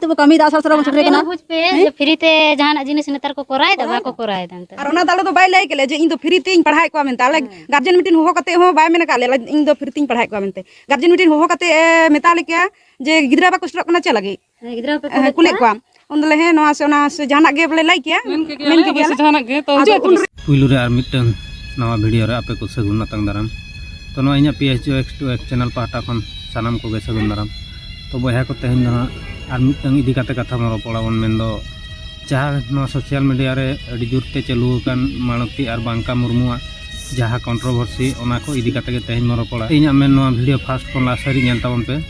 तो कमी दा सरसरा छुटे कना बुझ पे जे फ्री ते जहां जिनिस नेतार को कराय दा बा को कराय दा और ओना दाले तो बाय लै केले जे इन तो फ्री तेኝ पढ़ाई को मेनते आले गार्जियन मीटिंग हो कते हो बाय मेन काले इन दो फ्री तेኝ पढ़ाई को मेनते गार्जियन मीटिंग हो कते मेताले क्या जे गिद्रा बा कष्ट कना चे लगे गिद्रा पे कुले को उनले हे नोआ से जहां गे बोले लै क्या मेन के जहां गे तो पुइलु रे आर मिटन नवा वीडियो रे आपे को सगुन नातंग दाराम तो नवा इना PSJOX2X चैनल पाटा खन सानाम को गे सगुन दाराम तो बया को तेहन ना आर मिटन इदी काते कथा मरो पड़ावन मेनदो जहां नवा सोशल मीडिया रे अडी जुरते चालू कान मानती आर बांका मुर्मुआ जहां कंट्रोवर्सी ओना को इदी काते तेहन मरो पड़ा इना मेन नवा वीडियो फास्ट को लासरी नेल तावन पे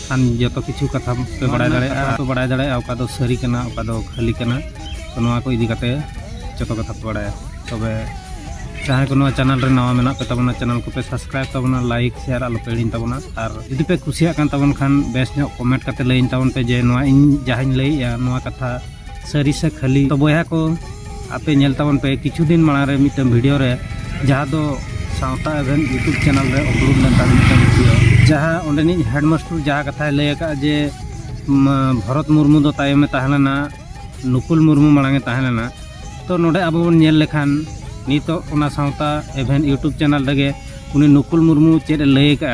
खान जो किछु कथा पे बड़ा दाड़े ओका दो सरी कना ओका दो खाली कना तो नवा को इदी काते जतो कथा पे बड़ा तबे जहाँ को चैनल रे नवा मेना पे तबना चैनल को पे सब्सक्राइब तबना लाइक शेयर आलो पेड़ीन तबना और यदि पे कुसिया कान तबन खान बेस नो कमेंट करते लइन तबन पे जे नवा इन जहां लइया नवा कथा सरी से खाली तो बया को आपे नेल तबन पे किछु दिन माड़ा रे मिटन वीडियो रे जहां दो सावता इवेंट यूट्यूब चैनल रे अपलोड लेन ता मिटन वीडियो जहां ओंडेनी हेडमास्टर जहां कथा लय का जे भरत मुर्मू दो तायमे ताहलेना नुकुल मुर्मू मांगे ताहलेना तो नोडे अब नेल लेखान नितो ओना सावता इवेंट यूट्यूब चैनल लगे उनी नुकुल मुर्मू चेद लय का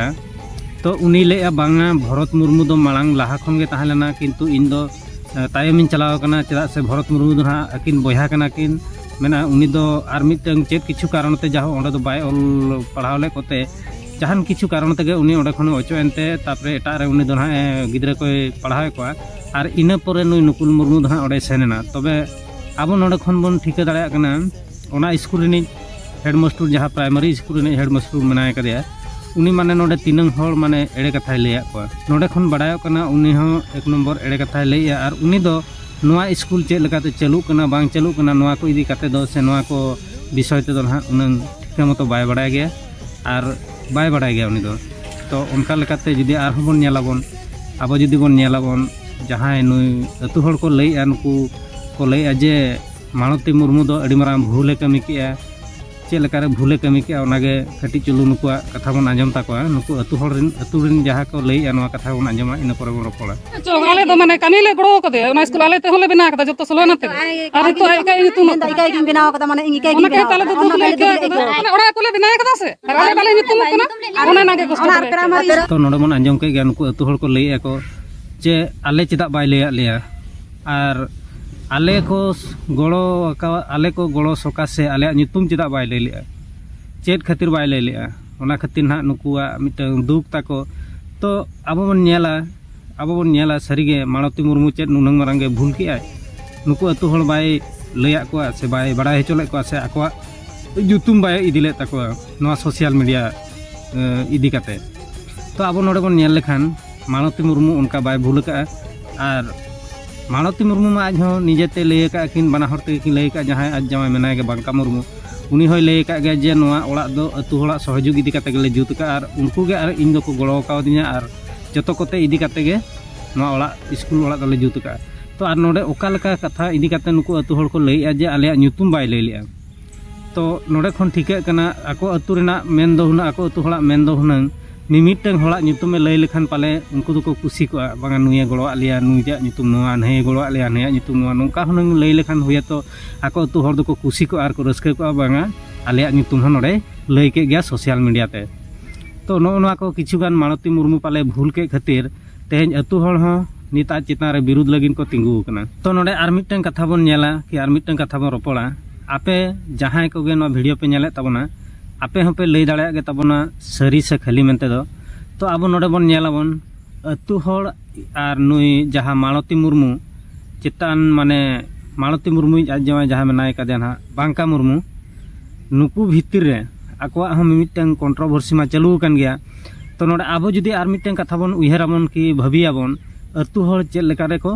तो उनी लय बांगा भरत मुर्मू दो मांग लाहा खन गे ताहलेना किंतु इन दो तायमिन चलाव कना चेदा से भरत मुर्मू दो हा अकिन बयहा कना किन मेना उनी दो आर मिटन चेद किछु कारण ते जाहो ओंडे दो बाय ऑल पढ़ावले कोते जहान किछु कारण तेगे उनी ओंडे खन ओचो एनते तापरे एटा रे उनी दो हा गिद्रा को पढ़ावे को आर इना परे नुई नुकुल मुर्मू दो हा ओंडे सेनेना तबे अब नोंडे खन बन ठिका दाड़ाया कना ओना स्कूल रे हेडमास्टर जहां प्राइमरी स्कूल रे हेडमास्टर मनाय करिया उनी माने नोंडे तीनंग होड़ माने एड़े कथाय लैया को नोंडे खन बडायो कना उनी हो एक नंबर एड़े कथाय लैया और उनी दो नोआ स्कूल चेद लकाते चालू कना बांग चालू कना नोआ को इदी काते दो से नोआ को विषय ते दो ना उनंग ठिका मतो बाय बडाय गया और बाय बडाय गया उनी दो तो उनका लकाते जदि आर होबन नेलाबन अब जदि बन नेलाबन जहां नुई अतु होड़ को लैया नुकु को लैया जे मानती मुर्मू दो अड़ी मारां भूले कमी के चेद लेकारे भूले कमी के ओनागे कटी चुलू नुकुआ कथा बन आंजम ताकोआ नुकु अतु होड़ रिन जहां को लैया नोआ कथा बन आंजमा इन परे बन रोपड़ा आले दो माने कामी ले गड़ो कदे ओना स्कूल आले ते होले बिना कदा जतो सलो नते अरे तो आई काई तुम इकाई किन बनाव कदा माने इंगी काई किन ओना ताले तो तुले माने ओड़ा कोले बिना कदा से अरे बाले नितुम कना ओना नागे कष्ट ओना प्राइमरी तो नोडे मन आंजम के गया नुकु अतु होड़ को लैया को जे आले चेदा बाय लैया लिया और आले को गड़ो सका से आले नितुम चेदा बाय लय लिया चेद खातिर बाय लय लिया ओना खातिर ना नुकुआ मिटन दुख ताको तो अब बन नेला सरीगे मानती मुर्मू चेद नुनंग मारांगे भूल के आय नुकु अतु होड़ बाय लैया को से बाय बड़ा हेचोले को से आकोआ जुतुम बाय इदिले ताको नोआ सोशल मीडिया इदी काते तो अब नोडे बन नेल लेखान मानती मुर्मू उनका बाय भूल का और मानती मुर्मू आज हो निजेते लय का किन बना हर ते लय का जहां आज जमाय मेनाय के बांका मुर्मू उनी होय लय का गे जे नोआ ओड़ा दो अतु होड़ा सहयोग इदी काते गेले जुत का और उनको गे और इन दो को गड़ो का दिया और जतो कोते इदी काते गे नोआ ओड़ा स्कूल ओड़ा दले जुत का तो और नोडे ओका लका कथा इदी काते नुको अतु होड़ को लय जे आले नुतुम बाय लय लिया तो नोडे खन ठिके कना आको अतु रेना मेन दो हुना आको अतु होड़ा मेन दो हुना मिमिटन होड़ा नुतुमे लय लेखान पाले उनको दो को खुशी को बांगा नुया गड़ो आलिया नुया नुतुम नुआ नै गड़ो आलिया नै नुतुम नुआ नोंका हुनंग लय लेखान होया तो आको अतु होड़ दो को खुशी को आर को रस्के को बांगा आलिया नुतुम हो नोडे लय के गया सोशल मीडिया ते तो नोआ को किछु गान मानती मुर्मू पाले भूल के खातिर तेहेन अतु होड़ हो निता चिता रे विरुद्ध लगिन को तिंगु कना तो नोडे आर मिटन कथा बन नेला कि आर मिटन कथा बन रोपड़ा आपे जहां को गे नो वीडियो पे नेले तबना आपे होपे लय दाड़ाया गे तबना सरी से खाली मेनते दो तो अब नोडे बन नेलाबन अतु होड़ आर नुई जहां मानती मुर्मू चितान माने मानती मुर्मू आज जहां मेनाय का देना बांका मुर्मू नुकु भीतर रे आकोआ हम मिटन कंट्रोवर्सी मा चालू कान गया तो नोडे अब जदी आर मिटन कथा बन उयहराबन कि भाबियाबन अतु होड़ चेद लेका रे को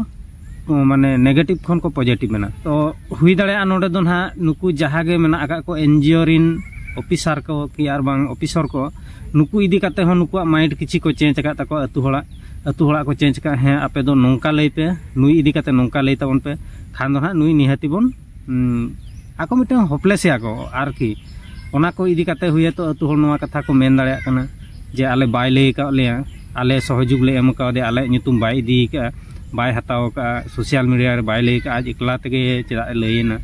माने नेगेटिव खन को पॉजिटिव मेना तो हुई दाड़ाया नोडे दो ना नुकु जहां गे मेना आका को एनजीओ रिन ऑफिसर को कि आर बांग ऑफिसर को नुकु इदी काते हो नुकुआ माइंड किछि को चेंज का ताको अतु होड़ा को चेंज का है आपे दो नोंका लय पे नुई इदी काते नोंका लय ताबन पे खान दो ना नुई निहाती बन आको मिटे होपलेस आको आर की ओना को इदी काते हुए तो अतु होड़ नोआ कथा को मेन दाड़ाया कना जे आले बाय लय का लेया आले सहयोग ले एम का दे आले नितुम बाय इदी का बाय हताव का सोशल मीडिया रे बाय लई का आज एकला तेगे चेदा लईना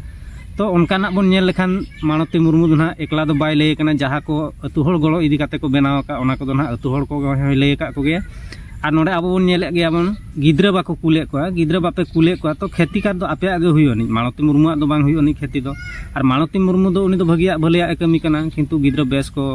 तो उनकाना बन नेल लेखान मानवती मुर्मू दो ना एकला दो बाय लई कना जहां को अतु हड़ गलो इदी काते को बनाव का ओना को दो ना अतु हड़ को लई का को गया और नोडे अब बन नेले गया बन गिद्रा बाको कुले को गिद्रा बापे कुले को तो खेती कार दो आपे आगे हुयोनी मानवती मुर्मू दो बांग हुयोनी खेती दो और मानवती मुर्मू दो उनी दो भगिया भलेया कमी कना किंतु गिद्रा बेस को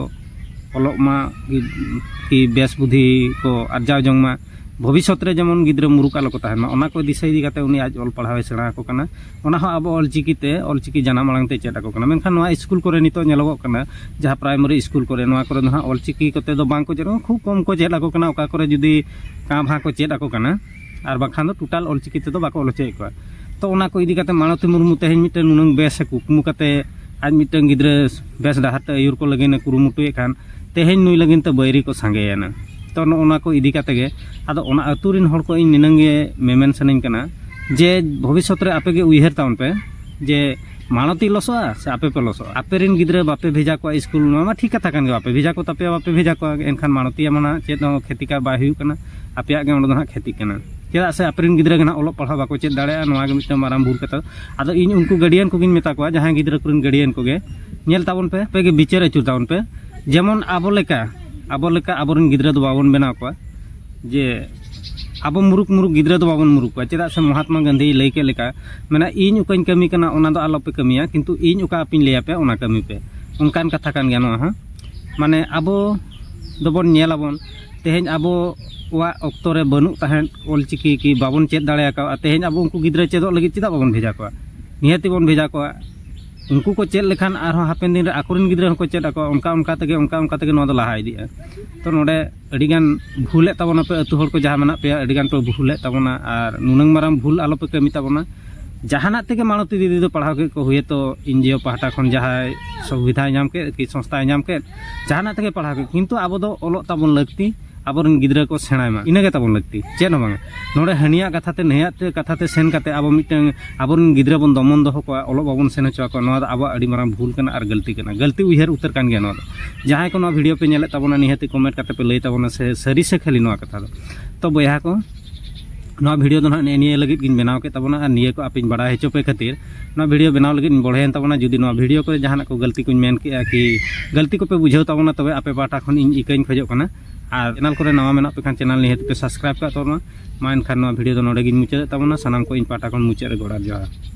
ओलोक मा कि बेस बुद्धि को अर्जाव जंग मा भविष्य रे जेमन गिद्रा मुरुक आलो को तहन ओना को दिशा इदी काते उनी आज ऑल पढ़ावे सेणा को कना ओना हो अब ऑलचिकी जाना मांग ते चेटा को कना मेनखान नोआ स्कूल करे नितो नेलोगो कना जहां प्राइमरी स्कूल करे नोआ करे नोहा ऑलचिकी कते दो बांग को जेरो खूब कम को चेटा को कना ओका करे जुदी का भा को चेटा को कना आर बाखान दो टोटल ऑलचिकी ते दो बाको ऑलचे को तो ओना को इदी काते मानवती मुर्मू तेहेन मिटे नुनंग बेस कुकमु काते आज मिटे गिद्रा बेस डाहर ते आयुर को लगेने कुरुमुटुए खान तेहेन नुई लगिन ते बैरी को सांगेयाना तो ओना को इदी काते गे आदो ओना अतुरिन हड़ को इन निनंगे मेमेन सनइन कना जे भविष्य रे आपे गे उयहर ताउन पे जे मानवती लसोआ से आपे पे लसोआ आपे रिन गिद्रा बापे भेजा को स्कूल मा ठीक कथा कान गे बापे भेजा को तपे बापे भेजा को एनखान मानवती माना चेत खेती का बाय हुयु कना आपे गे ओंड दो ना खेती कना चेदा से आपे रिन गिद्रा गना ओलो पढ़ा बाको चेत दाड़े नोआ गे मिटे माराम भूल कता आदो इन उनको गार्डियन को गिन मेता को जहां गिद्रा कुरिन गार्डियन को गे नेल ताबन पे गे बिचार अचुर ताबन पे जेमन आबो लेका आबोरन गिद्रा दो बाबन बनाव को जे अब मुरुक गिद्रा दो बाबन मुरुक को चेदा से महात्मा गांधी लई के लेका मेना इन उकाइन कमी कना ओना दो आलो पे कमिया किंतु इन उका अपिन लेया पे ओना कमी पे उनकान कथा कान गया नोआ माने आबो दोबन नेलाबन तेहेन आबो वा ऑक्टो रे बनु ताहेन ऑलचिकी की बाबन चेद दाड़े का तेहेन आबो उनको गिद्रा चेदो लगी चेदा बाबन भेजा को नियति बन भेजा को उनको को चेद लेखान आरो हापेन दिन रे आकुरिन गिद्रा को चेद को उनका तगे नो दो लहा इदिया तो नोडे अडिगान भूले ताबना पे अतु हड़ को जहां मना पे अडिगान पे भूले ताबना और नुनंग माराम भूल आलो पे कमी ताबना जहाना तेगे मानवती दीदी दो पढ़ाव के को हुए तो एनजीओ पाहटा खन जहां सुविधा नाम के कि संस्था नाम के जहाना तेगे पढ़ाव के किंतु आबो दो ओलो ताबन लगती आबोरन गिद्रा को सेणायमा इनागे ताबन लगती चेद हो बांग नोडे हनिया कथाते नहियाते कथाते सेन काते आबो मिटन आबोरन गिद्रा बन दमन दो को ओलो बाबन सेन चो को नोदा आबो अडी माराम भूल कना और गलती उइहर उतर कान गया नोदा जहां को नो वीडियो पे नेले ताबना निहाती कमेंट काते पे लई ताबना से सरी से खाली नो कथा दो तो बया को नोआ वीडियो दो ना निये लगित गिन बनाव के ताबना और निये को आपिन बड़ा हेचो पे खातिर नोआ वीडियो बनाव लगित बढ़ेन ताबना जुदी नोआ वीडियो को जहां को गलती को मेन के कि गलती को पे बुझाव ताबना तबे आपे बाटा खन इन इकाइन खजो कना और चैनल को नवा मेना पे खान चैनल निहाती पे सब्सक्राइब का तोना मा एनखान नोआ वीडियो दो नोडे गिन मुचाद ताबना सनाम को इन पाटा खन मुचाद रे गोड़ा जोहार।